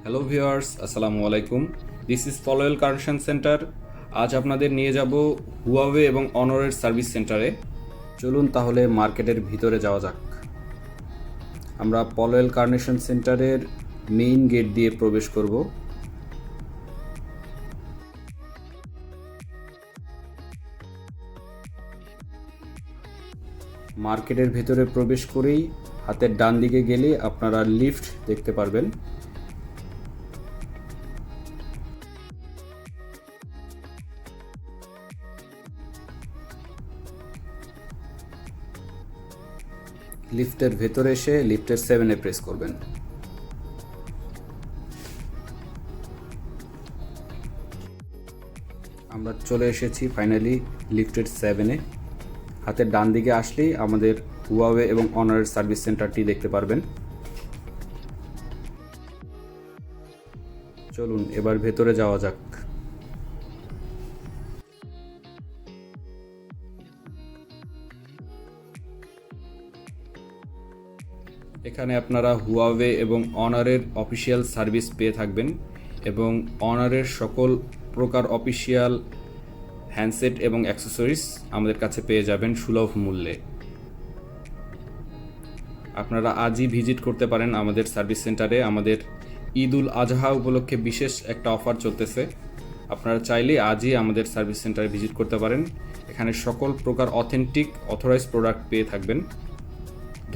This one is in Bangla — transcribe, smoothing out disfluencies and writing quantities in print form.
হ্যালো ভিউয়ার্স, আসসালামু আলাইকুম। This is Polwel connection centre. আজ আপনাদের নিয়ে যাব হুয়াওয়ে এবং অনরের সার্ভিস সেন্টারে। চলুন তাহলে মার্কেটের ভিতরে যাওয়া যাক। আমরা পলওয়েল কানেকশন সেন্টারের মেইন গেট দিয়ে প্রবেশ করব। মার্কেটের ভেতরে প্রবেশ করেই হাতের ডান দিকে গেলে আপনারা লিফট দেখতে পারবেন। লিফটের ভেতরে এসে লিফটের 7-এ প্রেস করবেন। আমরা চলে এসেছি ফাইনালি লিফটের 7-এ। হাতের ডান দিকে আসলেই আমাদের হুয়াওয়ে এবং অনারের সার্ভিস সেন্টারটি দেখতে পারবেন। চলুন এবার ভেতরে যাওয়া যাক। এখানে আপনারা হুয়াওয়ে এবং অনারের অফিসিয়াল সার্ভিস পেয়ে থাকবেন এবং অনারের সকল প্রকার অফিসিয়াল হ্যান্ডসেট এবং অ্যাক্সেসরিজ আমাদের কাছে পেয়ে যাবেন সুলভ মূল্যে। আপনারা আজই ভিজিট করতে পারেন আমাদের সার্ভিস সেন্টারে। আমাদের ঈদ উল আজহা উপলক্ষে বিশেষ একটা অফার চলতেছে। আপনারা চাইলে আজই আমাদের সার্ভিস সেন্টারে ভিজিট করতে পারেন। এখানে সকল প্রকার অথেন্টিক অথরাইজড প্রোডাক্ট পেয়ে থাকবেন।